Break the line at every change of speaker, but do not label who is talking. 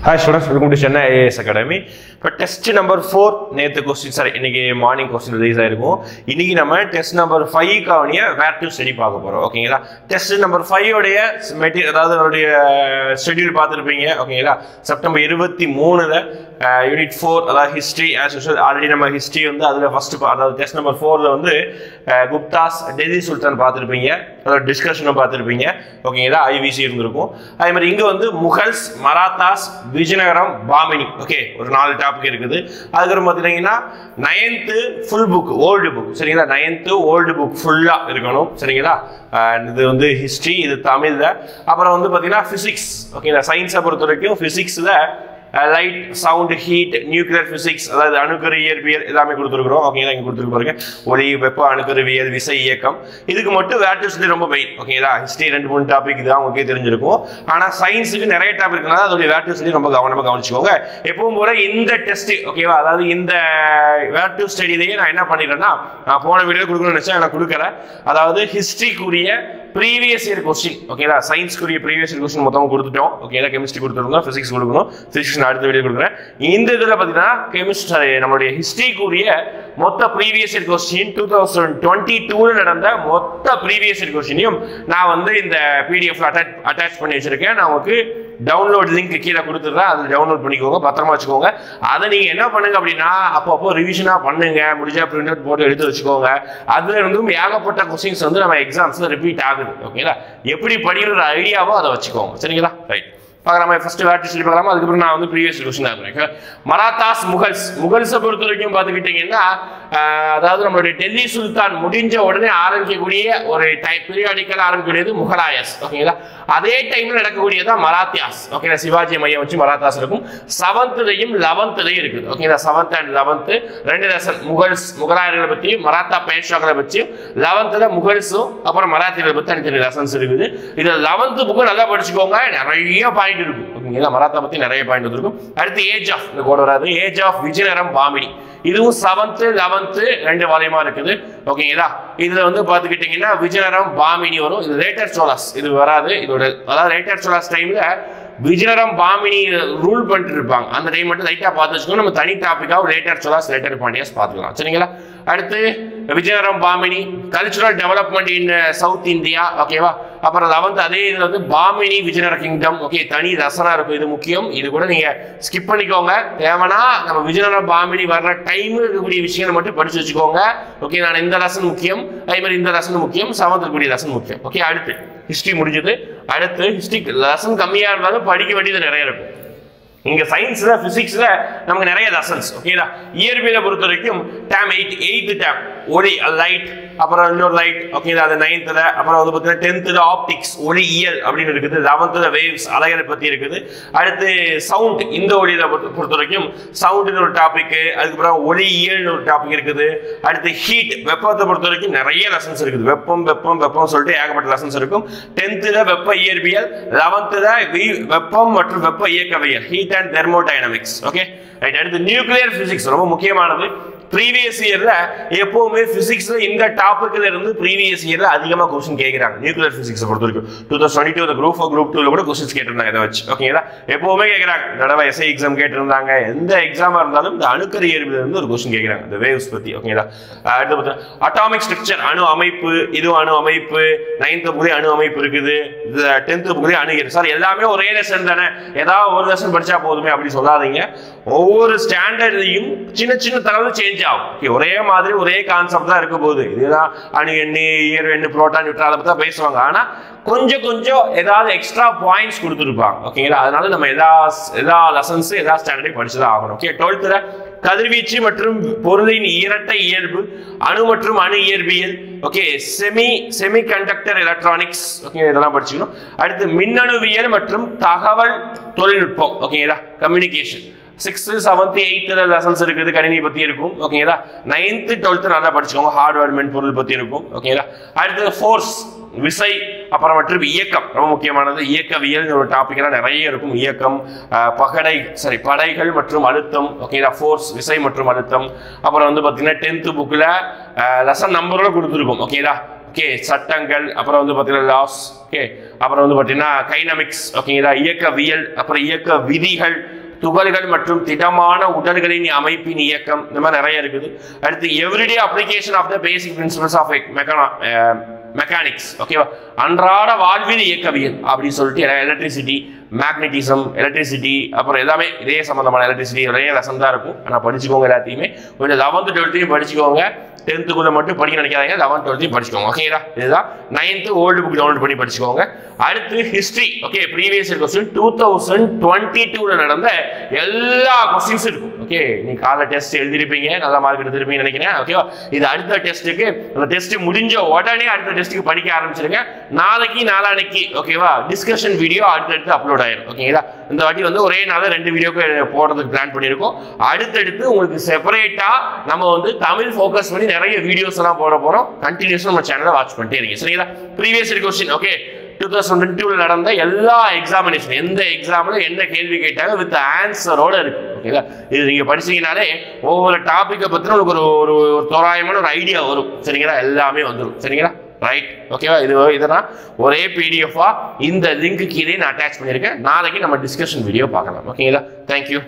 Hi students, welcome to Chennai IAS Academy. For test number 4, நேத்து question sorry இன்னைக்கு morning question release ஆயிருக்கும். இன்னைக்கு நம்ம டெஸ்ட் நம்பர் 5 காவனிய வேர் டு ஸ்டடி பார்க்க போறோம். ஓகேங்களா? டெஸ்ட் நம்பர் 5 உடைய மெட்டீரியல் அதாவது அதோட ஷெட்யூல் பார்த்திருப்பீங்க. ஓகேங்களா? செப்டம்பர் 23ல யூனிட் 4 அதாவது ஹிஸ்டரி as usual ஆல்ரெடி நம்ம ஹிஸ்டரி வந்து அதுல ஃபர்ஸ்ட் அதாவது டெஸ்ட் நம்பர் 4ல வந்து குப்தாஸ் டெல்லி சுல்தான் பார்த்திருப்பீங்க. அதோட டிஸ்கஷனும் பார்த்திருப்பீங்க. ஓகேங்களா? ஐவிசி இருந்திருக்கும். அதே மாதிரி இங்க வந்து முகல்ஸ், மராத்தாஸ், விஜயநகரம், பாமினி. ஓகே, ஒரு 4 டாபிக் இருக்குது. அதுக்கப்புறம் பார்த்தீங்கன்னா 9th full book old book. சரிங்களா? 9th ஓல்டு புக் ஃபுல்லா இருக்கணும். சரிங்களா? இது வந்து ஹிஸ்டரி, இது தமிழ்ல. அப்புறம் வந்து பார்த்தீங்கன்னா பிசிக்ஸ். ஓகேங்களா? சயின்ஸை பொறுத்த வரைக்கும் பிசிக்ஸ்ல light, sound, heat, nuclear physics அதாவது அணுக்கரு இயற்பியல் எல்லாமே கொடுத்துருக்குறோம். ஓகேங்களா? இங்கே கொடுத்துருக்கு பாருங்க. ஒளி, வெப்ப, அணுக்கருவியல், விசை, இயக்கம். இதுக்கு மட்டும் வேர் டு ஸ்டடி ரொம்ப மெயின். ஓகேங்களா? ஹிஸ்டரி 2-3 டாபிக் இதுதான் உங்களுக்கே தெரிஞ்சிருக்கும். ஆனால் சயின்ஸுக்கு நிறைய டாபிக் இருக்கனால அதோடைய வேர் டு ஸ்டடி ரொம்ப கவனமாக கவனிச்சுக்கோங்க. எப்பவும் போல இந்த டெஸ்ட் ஓகேவா, அதாவது இந்த வேர் டு ஸ்டடியிலேயே நான் என்ன பண்ணிடுறேன்னா, நான் போன வீடியோ கொடுக்கணும்னு நினைச்சேன், நான் கொடுக்கல. அதாவது ஹிஸ்டரிக்குரிய ப்ரீவியஸ் இயர் கொஸ்டின். ஓகேங்களா? சயின்ஸ்க்குரிய ப்ரீவியஸ் இயர் கொஸ்டின் மொத்தம் கொடுத்துட்டோம். ஓகேங்களா? கெமிஸ்ட்ரி கொடுத்துருந்தோம், பிசிக்ஸ் கொடுக்கணும். பிசிக்ஸ் அடுத்த வீடியோ கொடுக்குறேன். இந்த இதில் பார்த்தீங்கன்னா கெமிஸ்ட்ரி நம்மளுடைய ஹிஸ்டரிக்குரிய மொத்த ப்ரீவியஸ் இயர் கொஸ்டின் 2022 நடந்த மொத்த ப்ரீவியஸ் இயர் கொஸ்டினையும் நான் வந்து இந்த பிடிஎஃப்ல அட்டாச் பண்ணி வச்சிருக்கேன். நான் உங்களுக்கு டவுன்லோட் லிங்க் கீழே கொடுத்துட்றேன். அதை டவுன்லோட் பண்ணிக்கோங்க, பத்திரமா வச்சுக்கோங்க. அதை நீங்க என்ன பண்ணுங்க அப்படின்னா, அப்பப்போ ரிவிஷனா பண்ணுங்க, முடிஞ்சா பிரிண்ட் அவுட் போட்டு எடுத்து வச்சுக்கோங்க. அதுல இருந்தும் ஏகப்பட்ட கொஸ்டின்ஸ் வந்து நம்ம எக்ஸாம்ஸ்ல ரிப்பீட் ஆகுது. ஓகேங்களா? எப்படி படிக்கிற ஐடியாவோ அதை வச்சுக்கோங்க. சரிங்களா? ரைட், பார்க்கலாமா? ஃபர்ஸ்ட் வேர் டு ஸ்டடி பார்க்கலாமா? அதுக்கப்புறம் நான் வந்து ப்ரீவியஸ் கொஸ்டின் ஆகுறேன். மராத்தாஸ், முகல்ஸை பொறுத்த வரைக்கும் பார்த்துக்கிட்டீங்கன்னா, அதாவது நம்மளுடைய டெல்லி சுல்தான் முடிஞ்ச உடனே ஆரம்பிக்கக்கூடிய ஒரு பீரியாடிக்கல் ஆரம்பிக்கக்கூடியது முகலாயஸ். ஓகேங்களா? அதே டைம்ல நடக்கக்கூடியதான் மராத்தியாஸ். ஓகேங்களா? சிவாஜி மையம் வச்சு மராத்தாஸ் இருக்கும். 7th-லையும் 11th-லையும் இருக்குது. ஓகேங்களா? 7th and 11th 2 லெசன் முகலாயர்களை பற்றி, மராத்தா பேஷ்வாக்களை பற்றி. 11th முகல்ஸும் அப்புறம் மராத்தியர்களை பற்றி தனித்தனி லெசன்ஸ் இருக்குது. இதுல 11th புக்கு நல்லா படிச்சுக்கோங்க, நிறைய பாயிண்ட் இருக்கும். ஓகேங்களா? மராத்தா பத்தி நிறைய பாயிண்ட் இருக்கும். அடுத்து ஏஜ் ஆஃப் இந்த கோட் வராது, ஏஜ் ஆஃப் விஜயநகரம், பாமினி. இதுவும் 7th 11th 2 வால்யூமா இருக்குது. ஓகேங்களா? இதுல வந்து பாத்துக்கிட்டீங்கன்னா விஜயநகரம், பாமினி வரும். இது லேட்டர் சோலாஸ் இது வராது. இதோட அதாவது லேட்டர் சோலாஸ் டைம்ல விஜயநகரம், பாமினி ரூல் பண்ணிட்டு இருப்பாங்க. அந்த டைம் மட்டும் லைட்டா பார்த்து வச்சுக்கோங்க. நம்ம தனி டாபிக்காக லேட்டர் சோலாஸ், லேட்டர் பாண்டியாஸ் பார்த்துக்கலாம். சரிங்களா? அடுத்து Vijayanagaram, Bahmani, cultural development in South India. ஓகேவா? அப்புறம் 11th அதே இதுல வந்து பாமினி விஜயநகர கிங்டம். ஓகே, தனி ரசனா இருக்கும். இது முக்கியம். இது கூட நீங்க ஸ்கிப் பண்ணிக்கோங்க. தேவைன்னா நம்ம விஜயநகரம், பாமினி வர்ற டைம் இருக்கக்கூடிய விஷயங்களை மட்டும் படிச்சு வச்சுக்கோங்க. ஓகே, நான் இந்த லெசன் முக்கியம், அதே மாதிரி இந்த லெசன் முக்கியம், 7th கூடிய லெசன் முக்கியம். ஓகே, அடுத்து ஹிஸ்டரி முடிஞ்சது. அடுத்து ஹிஸ்டரி லெசன் கம்மியா இருந்தாலும் படிக்க வேண்டியது நிறைய இருக்கும். இங்க சயின்ஸ்ல, பிசிக்ஸ்ல நமக்கு நிறைய லெசன்ஸ். ஓகேங்களா? இயற்பியலை பொறுத்த வரைக்கும் டேம் 8th டேம் ஒளி, லைட், அப்புறம் இன்னொரு லைட். ஓகேங்களா? அது 9th. அப்புறம் வந்து பார்த்தீங்கன்னா 10th ஆப்டிக்ஸ், ஒளி இயல் அப்படின்னு இருக்குது. 11th வேவ்ஸ், அலைகளை பத்தி இருக்குது. அடுத்து சவுண்ட், இந்த ஒளியில பொறுத்த வரைக்கும் சவுண்ட்னு ஒரு டாபிக், அதுக்கப்புறம் ஒளி இயல்னு ஒரு டாபிக் இருக்குது. அடுத்து ஹீட், வெப்பத்தை பொறுத்த வரைக்கும் நிறைய லெசன்ஸ் இருக்குது. வெப்பம் வெப்பம் வெப்பம் சொல்லிட்டு ஏகப்பட்ட லெசன்ஸ் இருக்கும். 10th வெப்ப இயற்பியல், 11th வெப்பம் மற்றும் வெப்ப இயக்கவியல், heat and thermodynamics. Okay, right. அடுத்து நியூக்ளியர் பிசிக்ஸ், ரொம்ப முக்கியமானது. ப்ரீவியஸ் இயர்ல எப்பவுமே பிசிக்ஸ்ல இந்த டாபிக்ல இருந்து ப்ரீவியஸ் இயர்ல அதிகமா क्वेश्चन கேக்குறாங்க. நியூக்ளியர் பிசிக்ஸ் பொறுத்த வரைக்கும் 2022 குரூப் 4 குரூப் 2ல கூட क्वेश्चंस கேட்டிருந்தாங்க இத வச்சு. ஓகேங்களா? எப்பவுமே கேக்குறாங்க. தடவை எஸ்ஐ எக்ஸாம் கேட்டிருந்தாங்க. எந்த எக்ஸாமா இருந்தாலும் இந்த அணுக்கரு இயற்பியல்ல இருந்து ஒரு क्वेश्चन கேக்குறாங்க, இந்த வேவ்ஸ் பத்தி. ஓகேங்களா? அடுத்து பார்த்தா அட்டாமிக் ஸ்ட்ரக்சர், அணு அமைப்பு. இது அணு அமைப்பு. 9th புக்லயே அணு அமைப்பு இருக்குது. 10th புக்லயே அணு இயற்பியல். சார் எல்லாமே ஒரே லெசன் தானே, ஏதாவது ஒரு லெசன் படிச்சா போதுமே அப்படி சொல்லாதீங்க. ஒவ்வொரு ஸ்டாண்டர்ட்லயும் சின்ன சின்ன தகவல் சேஞ்ச் ஆகும். ஒரே மாதிரி ஒரே கான்செப்ட் தான் இருக்க போகுது. இதுதான் அணு எண்ணு, இயர் எண்ணு, புரோட்டான், நியூட்ரான் அதை பத்தி பேசுவாங்க. ஆனா கொஞ்சம் கொஞ்சம் ஏதாவது எக்ஸ்ட்ரா பாயிண்ட்ஸ் கொடுத்துருப்பாங்க. ஓகேங்களா? அதனால நம்ம எல்லா லெசன்ஸ் எல்லா ஸ்டாண்டர்டையும் படிச்சுதான் ஆகணும். ஓகே, 12th கதிர்வீச்சு மற்றும் பொருளின் இரட்டை இயல்பு, அணு மற்றும் அணு இயற்பியல். Okay, semi conductor electronics. Okay, இதெல்லாம் படிச்சுக்கணும். அடுத்து மின்னணுவியல் மற்றும் தகவல் தொழில்நுட்பம். ஓகேங்களா? Communication. 6th 7th 8th lessons இருக்குது, கணினி பத்தி இருக்கும். ஓகேங்களா? 9th 12th நல்லா படிச்சுக்கோங்க, ஹார்ட்வேர் மென்பொருள் பத்தி இருக்கும். ஓகேங்களா? அடுத்து ஃபோர்ஸ், விசை, அப்புறம் மற்றும் இயக்கம், ரொம்ப முக்கியமானது. இயக்கவியல் ஒரு டாபிக் எல்லாம் நிறைய இருக்கும். இயக்கம், படைகள் மற்றும் அழுத்தம். ஓகேங்களா? ஃபோர்ஸ், விசை மற்றும் அழுத்தம். அப்புறம் வந்து பாத்தீங்கன்னா 10th புக்ல லெசன் நம்பரோட கொடுத்துருக்கும். ஓகேங்களா? ஓகே, சட்டங்கள், அப்புறம் வந்து பாத்தீங்கன்னா லாஸ். ஓகே, அப்புறம் வந்து பாத்தீங்கன்னா கைனமிக்ஸ். ஓகேங்களா? இயக்கவியல், அப்புறம் இயக்க விதிகள், துகள்கள் மற்றும் திடமான உடல்களின் அமைப்பின் இயக்கம், இந்த மாதிரி நிறைய இருக்குது. அடுத்து everyday application of the basic principles of mechanics, ஓகேவா, அன்றாட வாழ்வியல் இயக்கவியல் அப்படின்னு சொல்லிட்டு எலக்ட்ரிசிட்டி, மேக்னட்டிசம், எலக்ட்ரிசிட்டி, அப்புறம் எல்லாமே இதே சம்பந்தமான எலக்ட்ரிசிட்டி நிறைய லெசன் தான் இருக்கும். ஆனால் படிச்சுக்கோங்க, எல்லாத்தையுமே கொஞ்சம் 11th 12th படிச்சுக்கோங்க. 10th மட்டும் படிக்க நினைக்காதீங்க, 11th 12th படிச்சுக்கோங்க. ஓகேங்களா, இதுதான் 9th ஓல்டு புக் டவுன்லோட் பண்ணி படிச்சுக்கோங்க. அடுத்து history, okay, previous year question 2022 நடந்த எல்லா கொஸ்டின்ஸ் இருக்கும். ஓகே, நீ காலை டெஸ்ட் எழுதிருப்பீங்க, நல்ல மார்க் எடுத்திருப்பீங்கன்னு நினைக்கிறேன். ஓகேவா, இது அடுத்த டெஸ்ட்டுக்கு, அந்த டெஸ்ட் முடிஞ்ச உடனே அடுத்த டெஸ்ட்டுக்கு படிக்க ஆரம்பிச்சிருங்க. நாளைக்கு நாளானைக்கு ஓகேவா டிஸ்கஷன் வீடியோ அடுத்தடுத்து அப்லோட் ஆயிரும். ஓகேங்களா, இந்த வாட்டி வந்து ஒரே நாள் 2 வீடியோக்கு போடுறதுக்கு பிளான் பண்ணியிருக்கோம். அடுத்தடுத்து உங்களுக்கு செப்பரேட்டா நம்ம வந்து தமிழ் ஃபோக்கஸ் பண்ணி நிறைய வீடியோஸ் எல்லாம் போட போறோம். கண்டினியூஸா நம்ம சேனலை வாட்ச் பண்ணிட்டே இருக்கீங்க. சரிங்களா, ப்ரீவியஸ் இயர் கொஸ்டின், ஓகே, 2022 நடந்த எல்லா எக்ஸாமினேஷன், எந்த எக்ஸாம்ல என்ன கேள்வி கேட்டாங்க வித் ஆன்சரோட இருக்கு. ஓகேங்களா, இது நீங்க படிச்சீங்கனாலே ஒவ்வொரு டாபிக்கை பத்தின உங்களுக்கு ஒரு தோராயமான ஒரு ஐடியா வரும். சரிங்களா, எல்லாமே வந்துடும். சரிங்களா, ரைட், ஓகேவா, இதெல்லாம் ஒரே பிடிஎஃபா இந்த லிங்க் கீழே நான் அட்டாச் பண்ணியிருக்கேன். நாளைக்கு நம்ம டிஸ்கஷன் வீடியோ பார்க்கலாம். ஓகேங்களா, தேங்க்யூ.